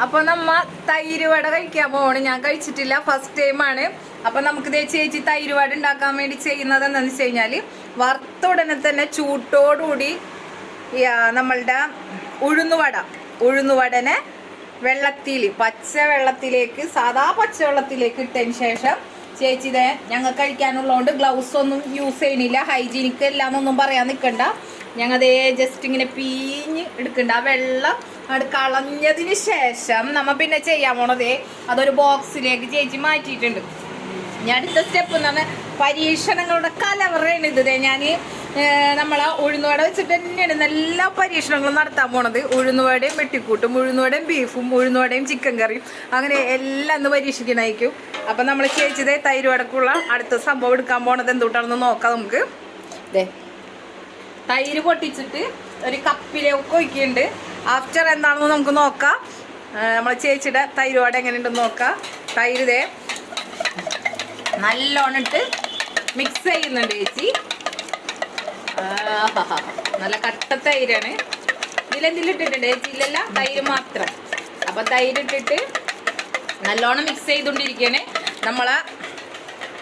അപ്പൊ നമ്മ തൈര് വട കഴിക്കാൻ പോവാണ്. ഞാൻ കഴിച്ചിട്ടില്ല, ഫസ്റ്റ് ടൈമാണ്. അപ്പൊ നമുക്ക് ചേച്ചി തൈര് വട ഉണ്ടാക്കാൻ വേണ്ടി ചെയ്യുന്നത് എന്താണെന്ന് വെച്ച് കഴിഞ്ഞാല് വറുത്ത ഉടനെ തന്നെ ചൂട്ടോടുകൂടി നമ്മളുടെ ഉഴുന്നുവടനെ പച്ച വെള്ളത്തിലേക്ക് സാധാ പച്ചവെള്ളത്തിലേക്ക് ഇട്ടതിന് ശേഷം ചേച്ചി ഇതേ ഞങ്ങൾ കഴിക്കാനുള്ളതുകൊണ്ട് ഗ്ലൗസ് ഒന്നും യൂസ് ചെയ്യണില്ല, ഹൈജീനിക്ക് അല്ലാന്നൊന്നും പറയാൻ നിൽക്കണ്ട. ഞങ്ങൾ അതേ ജസ്റ്റ് ഇങ്ങനെ പീഞ്ഞ് എടുക്കണ്ട. ആ വെള്ളം അത് കളഞ്ഞതിന് ശേഷം നമ്മ പിന്നെ ചെയ്യാൻ പോണതേ അതൊരു ബോക്സിലേക്ക് ചേച്ചി മാറ്റിയിട്ടുണ്ട്. ഞാൻ അടുത്ത സ്റ്റെപ്പ് എന്ന് പറഞ്ഞാൽ പരീക്ഷണങ്ങളുടെ കലവറയാണ് ഇത്. ഞാൻ നമ്മളെ ഉഴുന്നുവട വെച്ചിട്ട് തന്നെയാണ് എല്ലാ പരീക്ഷണങ്ങളും നടത്താൻ പോണത്. ഉഴുന്നുവടയും വെട്ടിക്കൂട്ടും, ഉഴുന്നുവടയും ബീഫും, ഉഴുന്നുവടയും ചിക്കൻ കറിയും, അങ്ങനെ എല്ലാം ഒന്ന് പരീക്ഷിക്കണമായിരിക്കും. അപ്പം നമ്മൾ ചേച്ചിതേ തൈര് വടക്കുള്ള അടുത്ത സംഭവം എടുക്കാൻ പോണത് എന്തുകൊണ്ടാണെന്ന് നോക്കാം നമുക്ക്. ഇതേ തൈര് പൊട്ടിച്ചിട്ട് ഒരു കപ്പിലേക്ക് ഒഴിക്കുന്നുണ്ട്. ആഫ്റ്റർ എന്താണെന്ന് നമുക്ക് നോക്കാം. നമ്മൾ ചേച്ചിയുടെ തൈര് വട എങ്ങനെയുണ്ടെന്ന് നോക്കാം. തൈര് ഇതേ നല്ലോണം ഇട്ട് മിക്സ് ചെയ്യുന്നുണ്ട് ചേച്ചി. നല്ല കട്ട തൈരാണ്. ഇതിലെന്തെങ്കിലും ഇട്ടിട്ടുണ്ട് ചേച്ചി? ഇല്ലല്ല, തൈര് മാത്രം. അപ്പം തൈര് ഇട്ടിട്ട് നല്ലോണം മിക്സ് ചെയ്തുകൊണ്ടിരിക്കുകയാണ്. നമ്മളെ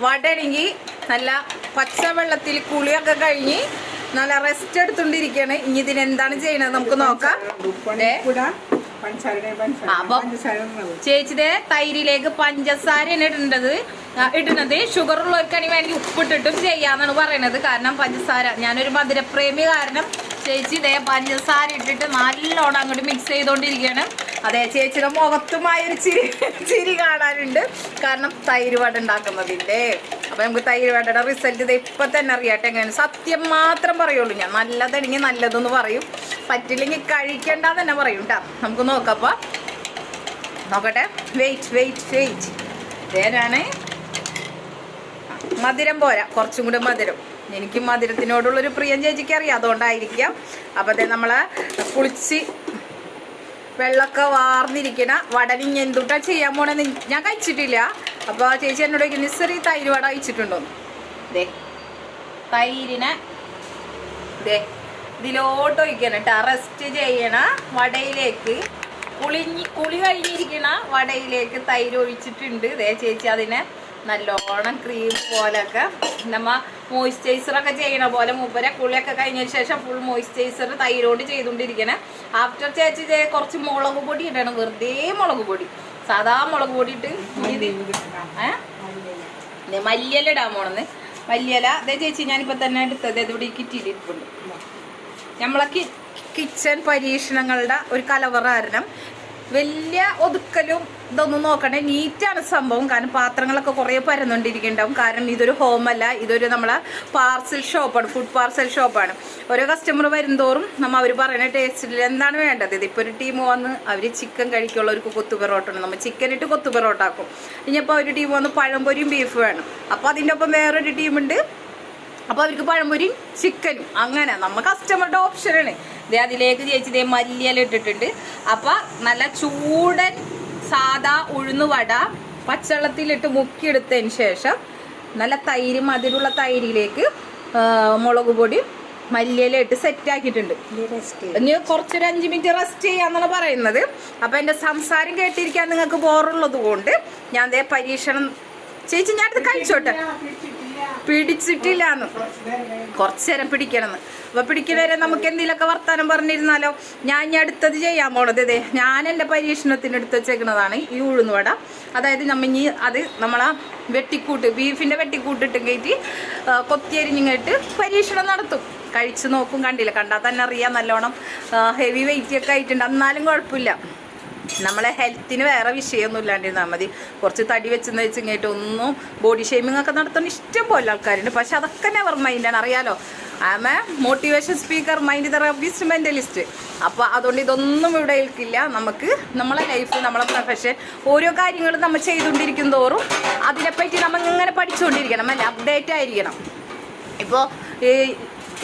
വടയാണെങ്കിൽ നല്ല പച്ചവെള്ളത്തിൽ കുളിയൊക്കെ കഴിഞ്ഞ് നല്ല റെസ്റ്റ് എടുത്തുകൊണ്ടിരിക്കുകയാണ്. ഇനി ഇതിനെന്താണ് ചെയ്യണത് നമുക്ക് നോക്കാം. അപ്പം ചേച്ചിയുടെ തൈരിലേക്ക് പഞ്ചസാരയാണ് ഇടുന്നത്. ഷുഗർ ഉള്ളവർക്കാണെങ്കിൽ വേണമെങ്കിൽ ഉപ്പിട്ടിട്ടും ചെയ്യാന്നാണ് പറയണത്. കാരണം പഞ്ചസാര, ഞാനൊരു മധുരപ്രേമി കാരണം ചേച്ചി ഇതേ പഞ്ചസാര ഇട്ടിട്ട് നല്ലോണം അങ്ങോട്ട് മിക്സ് ചെയ്തുകൊണ്ടിരിക്കുകയാണ്. അതെ, ചേച്ചിയുടെ മുഖത്തുമായൊരു ചിരി കാണാനുണ്ട്, കാരണം തൈര് വട ഉണ്ടാക്കുന്നതിൻ്റെ. അപ്പം നമുക്ക് തൈര് വടയുടെ റിസൾട്ട് ഇത് ഇപ്പം തന്നെ അറിയാട്ടെ എങ്ങനെയാണ്. സത്യം മാത്രം പറയുള്ളൂ ഞാൻ. നല്ലതാണെങ്കിൽ നല്ലതെന്ന് പറയും, പറ്റില്ലെങ്കിൽ കഴിക്കേണ്ടെന്ന് തന്നെ പറയും കേട്ടോ. നമുക്ക് നോക്കാം. നോക്കട്ടെ. വെയിറ്റ് നേരാണ്. മധുരം പോരാ, കുറച്ചും കൂടെ മധുരം. എനിക്ക് മധുരത്തിനോടുള്ളൊരു പ്രിയം ചേച്ചിക്ക് അറിയാം, അതുകൊണ്ടായിരിക്കാം. അപ്പം അതേ നമ്മളെ കുളിച്ച് വെള്ളമൊക്കെ വാർന്നിരിക്കണ വടനിങ് എന്തുട്ടാ ചെയ്യാൻ പോണെന്ന് ഞാൻ കഴിച്ചിട്ടില്ല. അപ്പോൾ ചേച്ചി എന്നോട് നിസ്സറി തൈര് വട കഴിച്ചിട്ടുണ്ടോന്ന്. ദേ തൈരിനെ ഇതിലോട്ട് ഒഴിക്കണം കേട്ടോ. റെസ്റ്റ് ചെയ്യണ വടയിലേക്ക്, കുളി കഴിഞ്ഞിരിക്കണ വടയിലേക്ക് തൈര് ഒഴിച്ചിട്ടുണ്ട്. ദേ ചേച്ചി അതിനെ നല്ലോണം ക്രീം പോലൊക്കെ നമ്മ മോയ്സ്ചറൈസറൊക്കെ ചെയ്യണ പോലെ മൂപ്പരെ കുളിയൊക്കെ കഴിഞ്ഞതിന് ശേഷം ഫുൾ മോയ്സ്ചറൈസർ തൈരോട് ചെയ്തുകൊണ്ടിരിക്കണേ. ആഫ്റ്റർ ചേച്ചി കുറച്ച് മുളക് പൊടി ഇടണം, വെറുതെ മുളക് പൊടി, സാധാ മുളക് പൊടി ഇട്ട് മല്ലിയില ഇടാൻ പോണെന്ന്. മല്ലിയില അതേ ചേച്ചി ഞാനിപ്പോൾ തന്നെ എടുത്തത് ഇവിടെ കിറ്റിയിലിരിപ്പുണ്ട്. നമ്മളെ കിച്ചൺ പരീക്ഷണങ്ങളുടെ ഒരു കലവറ കാരണം വലിയ ഒതുക്കലും ഇതൊന്നും നോക്കണ്ടേ, നീറ്റാണ് സംഭവം. കാരണം പാത്രങ്ങളൊക്കെ കുറേ പരന്നുകൊണ്ടിരിക്കുന്നുണ്ടാവും. കാരണം ഇതൊരു ഹോമല്ല, ഇതൊരു നമ്മളെ പാർസൽ ഷോപ്പാണ്, ഫുഡ് പാർസൽ ഷോപ്പാണ്. ഓരോ കസ്റ്റമർ വരുന്തോറും അവർ പറയുന്ന ടേസ്റ്റിൽ എന്താണ് വേണ്ടത്. ഇതിപ്പോൾ ഒരു ടീം വന്ന് അവർ ചിക്കൻ കഴിക്കുള്ളവർക്ക് കൊത്തു പൊറോട്ടയാണ്, നമ്മൾ ചിക്കൻ ഇട്ട് കൊത്തു പൊറോട്ട ആക്കും. ഇനിയിപ്പോൾ ഒരു ടീം വന്ന് പഴംപൊരിയും ബീഫ് വേണം, അപ്പോൾ അതിൻ്റെ ഒപ്പം വേറൊരു ടീമുണ്ട്, അപ്പോൾ അവർക്ക് പഴംപൊരിയും ചിക്കനും. അങ്ങനെ നമ്മൾ കസ്റ്റമറുടെ ഓപ്ഷനാണ്. അതിലേക്ക് ചേച്ചി മല്ലിയില ഇട്ടിട്ടുണ്ട്. അപ്പം നല്ല ചൂടൻ സാദാ ഉഴുന്നുവട പച്ചവെള്ളത്തിലിട്ട് മുക്കിയെടുത്തതിന് ശേഷം നല്ല തൈര്, മധുരമുള്ള തൈരിലേക്ക് മുളക് പൊടി മല്ലിയില ഇട്ട് സെറ്റാക്കിയിട്ടുണ്ട്. ഇനി കുറച്ചൊരു 5 മിനിറ്റ് റെസ്റ്റ് ചെയ്യാന്നാണ് പറയുന്നത്. അപ്പം എൻ്റെ സംസാരം കേട്ടിരിക്കാൻ നിങ്ങൾക്ക് ബോറുള്ളത് കൊണ്ട് ഞാൻ ദേ പരീക്ഷണം ചേച്ചി ഞാൻ അടുത്ത് കഴിച്ചോട്ടെ. പിടിച്ചിട്ടില്ലാന്ന്, കുറച്ച് നേരം പിടിക്കണമെന്ന്. അപ്പോൾ പിടിക്കുന്നവരെ നമുക്ക് എന്തെങ്കിലുമൊക്കെ വർത്താനം പറഞ്ഞിരുന്നാലോ. ഞാൻ ഇനി അടുത്തത് ചെയ്യാൻ പോണത് ഇതേ ഞാൻ എൻ്റെ പരീക്ഷണത്തിന് എടുത്ത് വെച്ചേക്കുന്നതാണ് ഈ ഉഴുന്നുവട. അതായത് അത് നമ്മളാ വെട്ടിക്കൂട്ട്, ബീഫിൻ്റെ വെട്ടിക്കൂട്ടിട്ട് കയറ്റി കൊത്തിയരിഞ്ഞിങ്ങോട്ട് പരീക്ഷണം നടത്തും. കഴിച്ച് നോക്കും. കണ്ടാൽ തന്നെ അറിയാം നല്ലോണം ഹെവി വെയിറ്റൊക്കെ ആയിട്ടുണ്ട്. എന്നാലും കുഴപ്പമില്ല, നമ്മളെ ഹെൽത്തിന് വേറെ വിഷയമൊന്നും ഇല്ലാണ്ടിരുന്നാൽ മതി. കുറച്ച് തടി വെച്ചെന്ന് വെച്ചിങ്ങോട്ട് ഒന്നും ബോഡി ഷേമിംഗ് ഒക്കെ നടത്തുന്ന ഇഷ്ടം പോലെ ആൾക്കാരുണ്ട്. പക്ഷെ അതൊക്കെ നെവർ മൈൻഡാണ്, അറിയാലോ. Am a motivation speaker, mind therapist, mentalist. അപ്പോൾ അതുകൊണ്ട് ഇതൊന്നും ഇവിടെ ഏൽക്കില്ല. നമുക്ക് നമ്മളെ ലൈഫ്, നമ്മളെ പ്രൊഫഷൻ, ഓരോ കാര്യങ്ങളും നമ്മൾ ചെയ്തുകൊണ്ടിരിക്കും തോറും അതിനെപ്പറ്റി നമ്മൾ ഇങ്ങനെ പഠിച്ചുകൊണ്ടിരിക്കണം, അല്ല അപ്ഡേറ്റ് ആയിരിക്കണം. ഇപ്പോൾ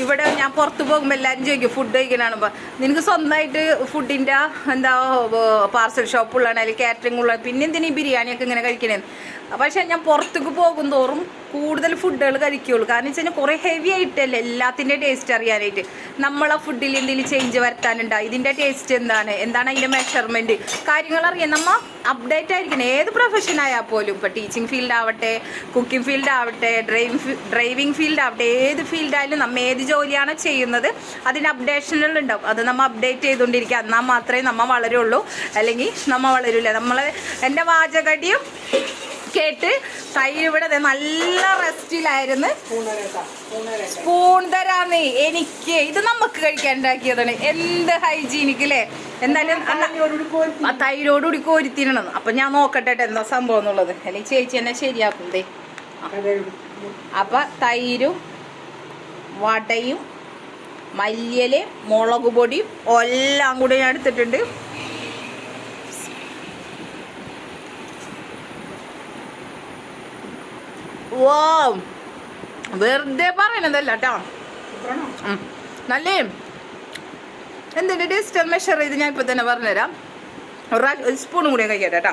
ഇവിടെ ഞാൻ പുറത്ത് പോകുമ്പോൾ എല്ലാവരും ചോദിക്കും ഫുഡ് കഴിക്കാനാണ്. നിനക്ക് സ്വന്തമായിട്ട് ഫുഡിൻ്റെ പാർസൽ ഷോപ്പുള്ളതാണ്, അല്ലെങ്കിൽ കാറ്ററിംഗ് ഉള്ള, പിന്നെ എന്തിനാ ഈ ബിരിയാണിയൊക്കെ ഇങ്ങനെ കഴിക്കണേന്ന്. പക്ഷെ ഞാൻ പുറത്തേക്ക് പോകും തോറും കൂടുതൽ ഫുഡുകൾ കഴിക്കുകയുള്ളൂ. കാരണം വെച്ച് കഴിഞ്ഞാൽ കുറേ ഹെവി ആയിട്ടല്ലേ എല്ലാത്തിൻ്റെ ടേസ്റ്റ് അറിയാനായിട്ട്. നമ്മളെ ഫുഡിൽ എന്തെങ്കിലും ചേഞ്ച് വരുത്താനുണ്ടോ, ഇതിൻ്റെ ടേസ്റ്റ് എന്താണ് അതിൻ്റെ മെഷർമെൻറ്റ് കാര്യങ്ങൾ അറിയാം. നമ്മൾ അപ്ഡേറ്റ് ആയിരിക്കണം. ഏത് പ്രൊഫഷൻ ആയാൽ പോലും, ഇപ്പോൾ ടീച്ചിങ് ഫീൽഡ് ആവട്ടെ, കുക്കിംഗ് ഫീൽഡ് ആവട്ടെ, ഡ്രൈവിംഗ് ഫീൽഡ് ആവട്ടെ, ഏത് ഫീൽഡായാലും നമ്മൾ ഏത് ജോലിയാണോ ചെയ്യുന്നത് അതിന് അപ്ഡേഷനുകളുണ്ടാവും. അത് നമ്മൾ അപ്ഡേറ്റ് ചെയ്തുകൊണ്ടിരിക്കുക. എന്നാൽ മാത്രമേ നമ്മൾ വളരുള്ളൂ, അല്ലെങ്കിൽ നമ്മൾ വളരില്ല. എൻ്റെ വാചകടിയും കേട്ട് തൈര് ഇവിടെ നല്ല റെസ്റ്റിലായിരുന്നു. സ്പൂൺ തരാന്ന് എനിക്ക് ഇത് നമുക്ക് കഴിക്കാൻ ഉണ്ടാക്കിയതാണ്. എന്ത് ഹൈജീനിക് അല്ലേ. എന്തായാലും ആ തൈരോടുകൂടി കോരിത്തിരണം. അപ്പൊ ഞാൻ നോക്കട്ടെ എന്താ സംഭവം എന്നുള്ളത്, അല്ലെങ്കിൽ ചേച്ചി എന്നെ ശരിയാക്കുന്നേ. അപ്പൊ തൈരും വടയും മല്ലിയിലയും മുളക് പൊടിയും എല്ലാം കൂടി ഞാൻ എടുത്തിട്ടുണ്ട്. ഓ വെറുതെ പറയണതല്ല കേട്ടോ, നല്ല എന്തിൻ്റെ ടേസ്റ്റ് മെഷർ ചെയ്ത് ഞാൻ ഇപ്പം തന്നെ പറഞ്ഞുതരാം. ഒരു സ്പൂണും കൂടി കഴിക്കട്ടെ കേട്ടോ.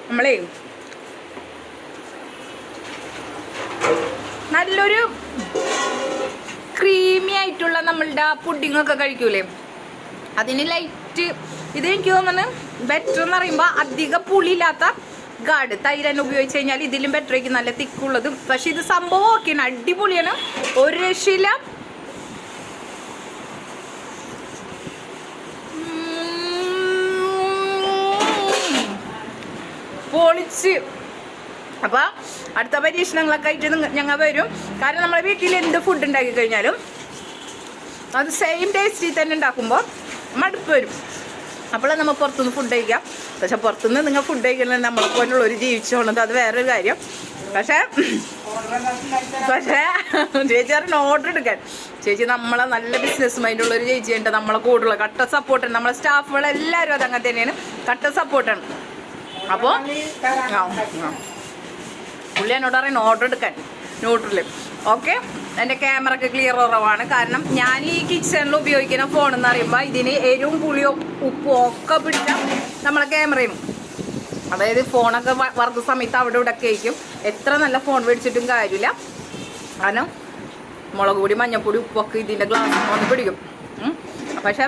നമ്മളേ നല്ലൊരു ക്രീമി ആയിട്ടുള്ള നമ്മളുടെ പുഡിങ്ങൊക്കെ കഴിക്കൂലേ, അതിന് ലൈറ്റ് ഇത് എനിക്ക് തോന്നുന്നത് ബെറ്റർ എന്ന് പറയുമ്പോൾ അധികം പുളിയില്ലാത്ത ഗാഡ് തൈര് തന്നെ ഉപയോഗിച്ച് കഴിഞ്ഞാൽ ഇതിലും ബെറ്റർ ആയിരിക്കും, നല്ല തിക്കുള്ളതും. പക്ഷെ ഇത് സംഭവം ഓക്കെയാണ്, അടിപൊളിയാണ്, ഒരു രക്ഷയില്ല. പൊളിച്ച്. അപ്പം അടുത്ത പരീക്ഷണങ്ങളൊക്കെ ആയിട്ട് ഞങ്ങൾ വരും. കാരണം നമ്മളെ വീട്ടിൽ എന്ത് ഫുഡ് ഉണ്ടാക്കി കഴിഞ്ഞാലും അത് സെയിം ടേസ്റ്റിൽ തന്നെ ഉണ്ടാക്കുമ്പോൾ മടുപ്പ് വരും. അപ്പോഴാണ് നമ്മൾ പുറത്തുനിന്ന് ഫുഡ് കഴിക്കാം. പക്ഷെ പുറത്തുനിന്ന് നിങ്ങൾ ഫുഡ് കഴിക്കുന്നത് നമ്മളെ പോലുള്ള ഒരു ജീവിച്ചോണത്, അത് വേറൊരു കാര്യം. പക്ഷേ ചേച്ചി അറിഞ്ഞ ഓർഡർ എടുക്കാൻ ചേച്ചി നമ്മളെ നല്ല ബിസിനസ് മൈൻഡുള്ളൊരു ചേച്ചിയുണ്ട്. നമ്മളെ കൂടുതലുള്ള കട്ട സപ്പോർട്ടാണ്. നമ്മളെ സ്റ്റാഫുകളെല്ലാവരും അത് അങ്ങനെ തന്നെയാണ്, കട്ട സപ്പോർട്ടാണ്. അപ്പോൾ പുള്ളി എന്നോട് പറയുന്നത് ഓർഡർ എടുക്കാൻ ന്യൂട്രൽ. ഓക്കെ, എൻ്റെ ക്യാമറ ഒക്കെ ക്ലിയർ കുറവാണ്. കാരണം ഞാൻ ഈ കിച്ചണിൽ ഉപയോഗിക്കുന്ന ഫോണെന്ന് പറയുമ്പോൾ ഇതിന് എരിവും പുളിയും ഉപ്പും ഒക്കെ പിടിച്ച നമ്മളെ ക്യാമറയും, അതായത് ഫോണൊക്കെ വറുത്ത സമയത്ത് അവിടെ ഇവിടെ ഒക്കെ ആയിരിക്കും. എത്ര നല്ല ഫോൺ മേടിച്ചിട്ടും കാര്യമില്ല. കാരണം മുളക് പൊടി മഞ്ഞപ്പൊടി ഉപ്പൊക്കെ ഇതിൻ്റെ ഗ്ലാസ് വന്ന് പിടിക്കും. പക്ഷെ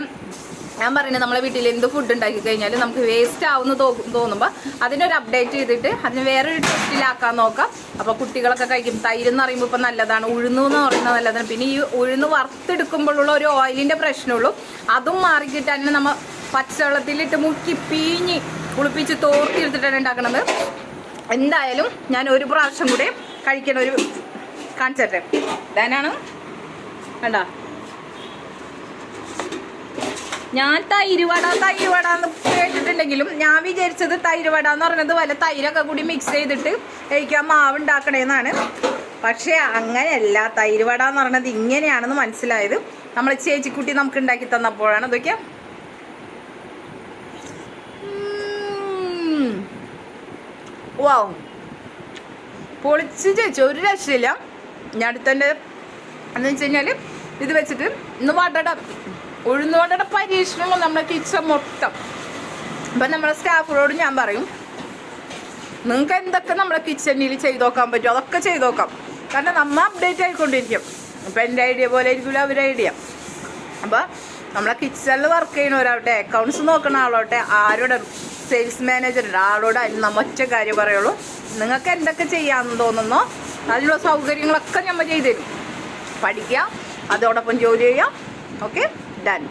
ഞാൻ പറയുന്നത് നമ്മളെ വീട്ടിൽ എന്ത് ഫുഡ് ഉണ്ടാക്കി കഴിഞ്ഞാലും നമുക്ക് വേസ്റ്റ് ആവുമെന്ന് തോന്നുമ്പോൾ അതിനൊരു അപ്ഡേറ്റ് ചെയ്തിട്ട് അതിന് വേറൊരു ടേസ്റ്റിലാക്കാൻ നോക്കാം. അപ്പോൾ കുട്ടികളൊക്കെ കഴിക്കും. തൈര് എന്ന് പറയുമ്പോൾ ഇപ്പം നല്ലതാണ്, ഉഴുന്നു എന്ന് പറയുന്നത് നല്ലതാണ്. പിന്നെ ഈ ഉഴുന്ന് വറുത്തെടുക്കുമ്പോഴുള്ള ഒരു ഓയിലിൻ്റെ പ്രശ്നമുള്ളൂ, അതും മാറിക്കിട്ട് തന്നെ നമ്മൾ പച്ചവെള്ളത്തിലിട്ട് മുക്കി പീഞ്ഞ് കുളിപ്പിച്ച് തോർത്തിയെടുത്തിട്ടാണ് ഉണ്ടാക്കുന്നത്. എന്തായാലും ഞാൻ ഒരു പ്രാവശ്യം കൂടെ കഴിക്കണ ഒരു കാണിച്ചട്ടെ. ഇതാനാണ് വേണ്ട. ഞാൻ തൈര് വട എന്ന് കേട്ടിട്ടുണ്ടെങ്കിലും ഞാൻ വിചാരിച്ചത് തൈര് വട എന്ന് പറയുന്നത് വല്ല തൈരൊക്കെ കൂടി മിക്സ് ചെയ്തിട്ട് കഴിക്കാൻ മാവ് ഉണ്ടാക്കണേന്നാണ്. പക്ഷേ അങ്ങനെയല്ല, തൈര് വട എന്ന് പറയുന്നത് ഇങ്ങനെയാണെന്ന് മനസ്സിലായത് നമ്മൾ ചേച്ചിക്കുട്ടി നമുക്ക് ഉണ്ടാക്കി തന്നപ്പോഴാണ്. അതൊക്കെ വാ പൊളിച്ച് ചേച്ചി, ഒരു രക്ഷയില്ല. ഞാൻ അടുത്തൻ്റെ എന്ന് വെച്ച് കഴിഞ്ഞാൽ ഇത് വെച്ചിട്ട് ഇന്ന് ഉഴുന്നുവടയുടെ പരീക്ഷണങ്ങൾ നമ്മുടെ കിച്ചൺ മൊത്തം. അപ്പം നമ്മളെ സ്റ്റാഫുകളോട് ഞാൻ പറയും, നിങ്ങൾക്ക് എന്തൊക്കെ നമ്മളെ കിച്ചണിൽ ചെയ്ത് നോക്കാൻ പറ്റും അതൊക്കെ ചെയ്ത് നോക്കാം. കാരണം നമ്മൾ അപ്ഡേറ്റ് ആയിക്കൊണ്ടിരിക്കും. അപ്പം എൻ്റെ ഐഡിയ പോലെ ആയിരിക്കില്ല അവരുടെ ഐഡിയ. അപ്പോൾ നമ്മളെ കിച്ചണിൽ വർക്ക് ചെയ്യുന്നവരാവട്ടെ, അക്കൗണ്ട്സ് നോക്കുന്ന ആളോട്ടെ, ആരോടെ സെയിൽസ് മാനേജറുടെ ആളോട് നമ്മൾ ഒറ്റ കാര്യം പറയുള്ളൂ, നിങ്ങൾക്ക് എന്തൊക്കെ ചെയ്യാമെന്ന് തോന്നുന്നോ അതിനുള്ള സൗകര്യങ്ങളൊക്കെ നമ്മൾ ചെയ്തു തരും. പഠിക്കുക, അതോടൊപ്പം ജോലി ചെയ്യാം. Okay, done.